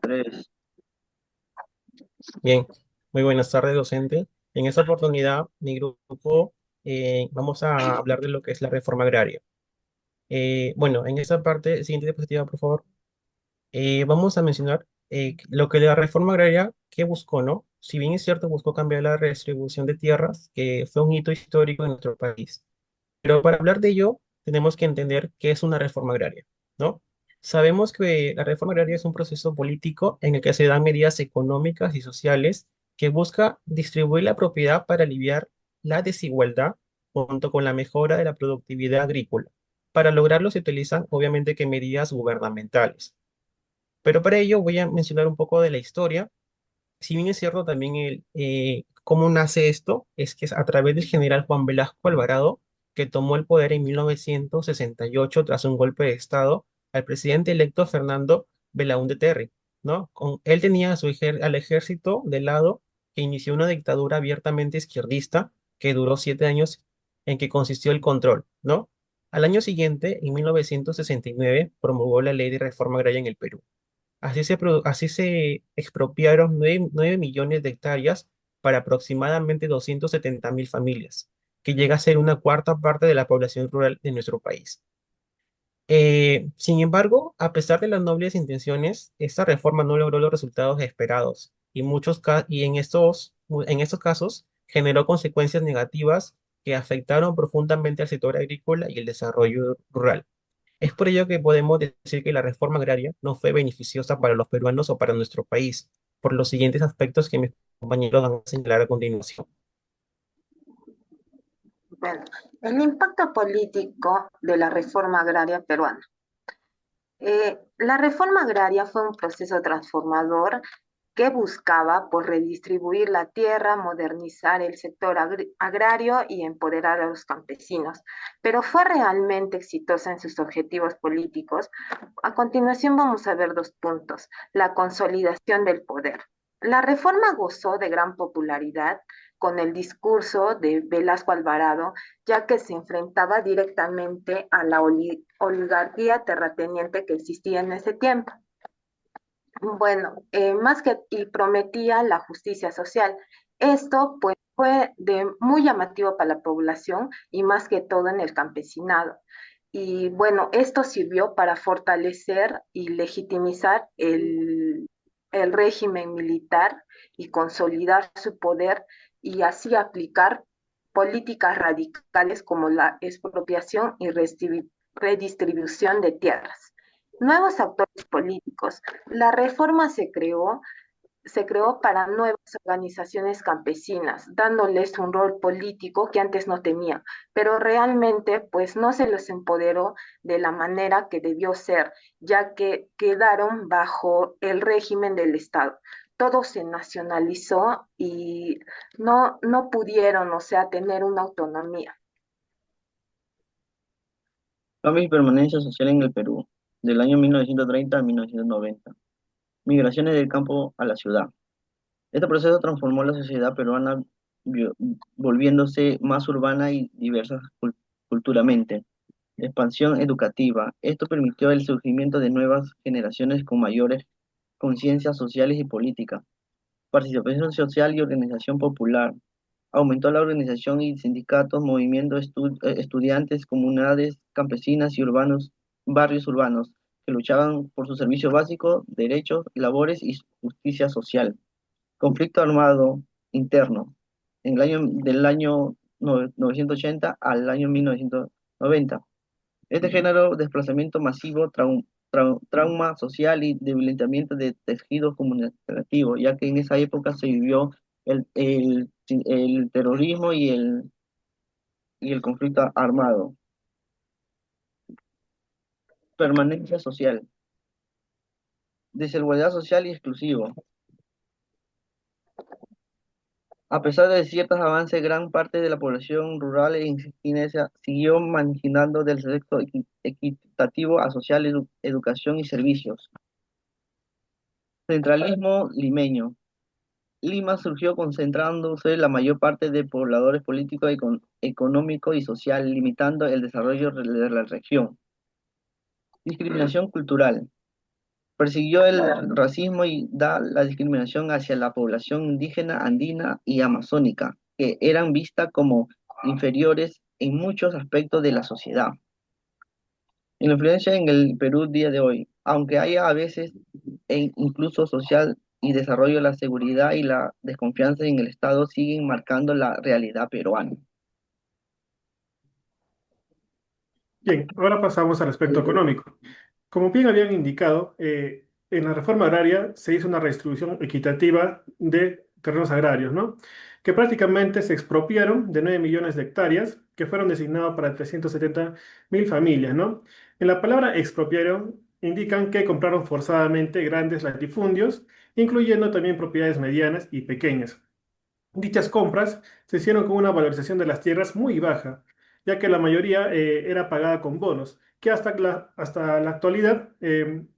Tres. Bien, muy buenas tardes, docente. En esta oportunidad, mi grupo vamos a hablar de lo que es la reforma agraria. Bueno, en esta parte, siguiente diapositiva, por favor. Vamos a mencionar lo que la reforma agraria que buscó, ¿no? Si bien es cierto, buscó cambiar la redistribución de tierras, que fue un hito histórico en nuestro país. Pero para hablar de ello, tenemos que entender qué es una reforma agraria, ¿no? Sabemos que la reforma agraria es un proceso político en el que se dan medidas económicas y sociales que busca distribuir la propiedad para aliviar la desigualdad junto con la mejora de la productividad agrícola. Para lograrlo se utilizan obviamente que medidas gubernamentales. Pero para ello voy a mencionar un poco de la historia. Si bien es cierto también cómo nace esto, es que es a través del general Juan Velasco Alvarado, que tomó el poder en 1968 tras un golpe de Estado al presidente electo Fernando Belaúnde Terry, ¿no? Él tenía al ejército de lado, que inició una dictadura abiertamente izquierdista que duró 7 años, en que consistió el control, ¿no? Al año siguiente, en 1969, promulgó la ley de reforma agraria en el Perú. Así se expropiaron 9 millones de hectáreas para aproximadamente 270.000 familias, que llega a ser una cuarta parte de la población rural de nuestro país. Sin embargo, a pesar de las nobles intenciones, esta reforma no logró los resultados esperados y en estos casos generó consecuencias negativas que afectaron profundamente al sector agrícola y el desarrollo rural. Es por ello que podemos decir que la reforma agraria no fue beneficiosa para los peruanos o para nuestro país, por los siguientes aspectos que mis compañeros van a señalar a continuación. Bueno, el impacto político de la reforma agraria peruana. La reforma agraria fue un proceso transformador que buscaba pues, redistribuir la tierra, modernizar el sector agrario y empoderar a los campesinos. Pero fue realmente exitosa en sus objetivos políticos. A continuación vamos a ver dos puntos. La consolidación del poder. La reforma gozó de gran popularidad con el discurso de Velasco Alvarado, ya que se enfrentaba directamente a la oligarquía terrateniente que existía en ese tiempo. Bueno, más que y prometía la justicia social. Esto pues fue de muy llamativo para la población y más que todo en el campesinado. Y bueno, esto sirvió para fortalecer y legitimizar el régimen militar y consolidar su poder y así aplicar políticas radicales como la expropiación y redistribución de tierras. Nuevos actores políticos. La reforma se creó para nuevas organizaciones campesinas, dándoles un rol político que antes no tenían, pero realmente pues no se les empoderó de la manera que debió ser, ya que quedaron bajo el régimen del Estado. Todo se nacionalizó y no pudieron, o sea, tener una autonomía. Cambio y permanencia social en el Perú, del año 1930 a 1990. Migraciones del campo a la ciudad. Este proceso transformó la sociedad peruana, vio- volviéndose más urbana y diversa culturalmente. Expansión educativa. Esto permitió el surgimiento de nuevas generaciones con mayores conciencias sociales y políticas. Participación social y organización popular. Aumentó la organización y sindicatos, movimientos estudiantes, comunidades campesinas y urbanos, barrios urbanos, que luchaban por sus servicios básicos, derechos, labores y justicia social. Conflicto armado interno, del año 980 al año 1990. Este género desplazamiento masivo, trauma social y debilitamiento de tejidos comunicativos, ya que en esa época se vivió el terrorismo y el conflicto armado. Permanencia social, desigualdad social y exclusivo. A pesar de ciertos avances, gran parte de la población rural e indígena siguió marginando del sexo equitativo a social, educación y servicios. Centralismo limeño. Lima surgió concentrándose la mayor parte de pobladores políticos, económico y social, limitando el desarrollo de la región. Discriminación cultural. persiguió el racismo y la discriminación hacia la población indígena, andina y amazónica, que eran vistas como inferiores en muchos aspectos de la sociedad. Y la influencia en el Perú día de hoy, aunque haya a veces incluso social y desarrollo, la seguridad y la desconfianza en el Estado siguen marcando la realidad peruana. Bien, ahora pasamos al aspecto económico. Como bien habían indicado, en la reforma agraria se hizo una redistribución equitativa de terrenos agrarios, ¿no? Que prácticamente se expropiaron de 9 millones de hectáreas que fueron designados para 370.000 familias, ¿no? En la palabra expropiaron indican que compraron forzadamente grandes latifundios, incluyendo también propiedades medianas y pequeñas. Dichas compras se hicieron con una valorización de las tierras muy baja, ya que la mayoría era pagada con bonos, que hasta la actualidad,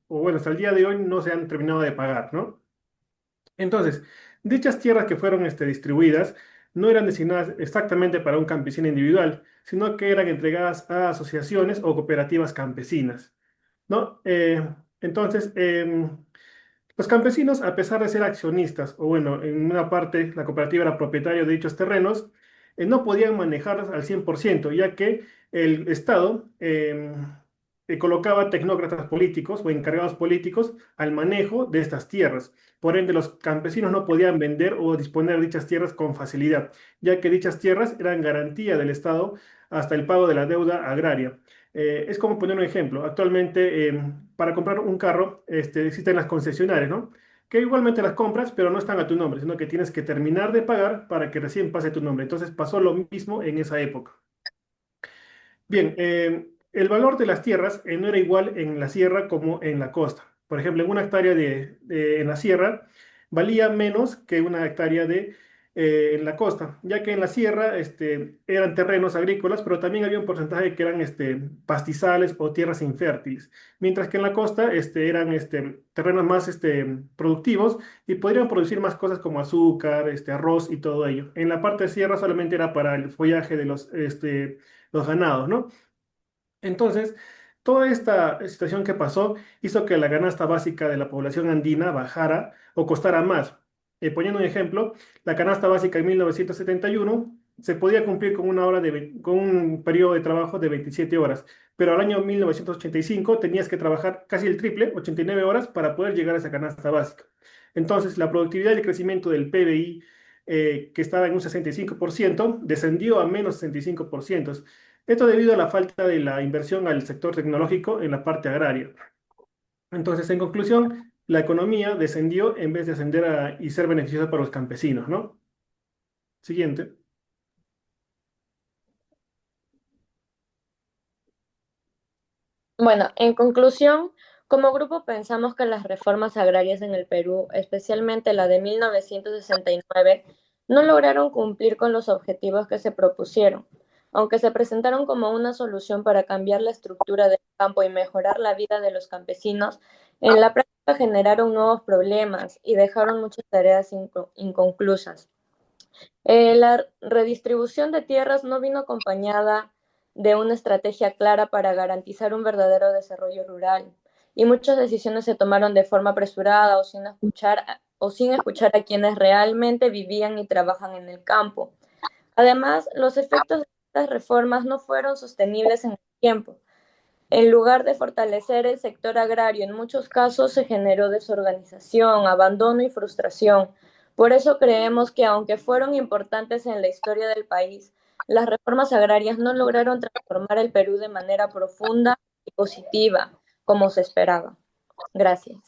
o bueno, hasta el día de hoy no se han terminado de pagar, ¿no? Entonces, dichas tierras que fueron distribuidas no eran designadas exactamente para un campesino individual, sino que eran entregadas a asociaciones o cooperativas campesinas, ¿no? Entonces, los campesinos, a pesar de ser accionistas, o bueno, en una parte la cooperativa era propietaria de dichos terrenos, no podían manejarlos al 100%, ya que el Estado colocaba tecnócratas políticos o encargados políticos al manejo de estas tierras. Por ende, los campesinos no podían vender o disponer de dichas tierras con facilidad, ya que dichas tierras eran garantía del Estado hasta el pago de la deuda agraria. Es como poner un ejemplo. Actualmente, para comprar un carro, existen las concesionarias, ¿no? Que igualmente las compras, pero no están a tu nombre, sino que tienes que terminar de pagar para que recién pase tu nombre. Entonces pasó lo mismo en esa época. Bien, el valor de las tierras no era igual en la sierra como en la costa. Por ejemplo, en una hectárea en la sierra valía menos que una hectárea en la costa, ya que en la sierra eran terrenos agrícolas, pero también había un porcentaje que eran pastizales o tierras infértiles, mientras que en la costa eran terrenos más productivos y podrían producir más cosas como azúcar, arroz y todo ello. En la parte de sierra solamente era para el follaje de los ganados, ¿no? Entonces, toda esta situación que pasó hizo que la canasta básica de la población andina bajara o costara más. Poniendo un ejemplo, la canasta básica en 1971 se podía cumplir con con un periodo de trabajo de 27 horas, pero al año 1985 tenías que trabajar casi el triple, 89 horas, para poder llegar a esa canasta básica. Entonces, la productividad y el crecimiento del PBI, que estaba en un 65%, descendió a menos 65%. Esto debido a la falta de la inversión al sector tecnológico en la parte agraria. Entonces, en conclusión, la economía descendió en vez de ascender y ser beneficiosa para los campesinos, ¿no? Siguiente. Bueno, en conclusión, como grupo pensamos que las reformas agrarias en el Perú, especialmente la de 1969, no lograron cumplir con los objetivos que se propusieron. Aunque se presentaron como una solución para cambiar la estructura del campo y mejorar la vida de los campesinos, en la práctica generaron nuevos problemas y dejaron muchas tareas inconclusas. La redistribución de tierras no vino acompañada de una estrategia clara para garantizar un verdadero desarrollo rural, y muchas decisiones se tomaron de forma apresurada o sin escuchar a quienes realmente vivían y trabajan en el campo. Además, los efectos de estas reformas no fueron sostenibles en el tiempo. En lugar de fortalecer el sector agrario, en muchos casos se generó desorganización, abandono y frustración. Por eso creemos que, aunque fueron importantes en la historia del país, las reformas agrarias no lograron transformar el Perú de manera profunda y positiva, como se esperaba. Gracias.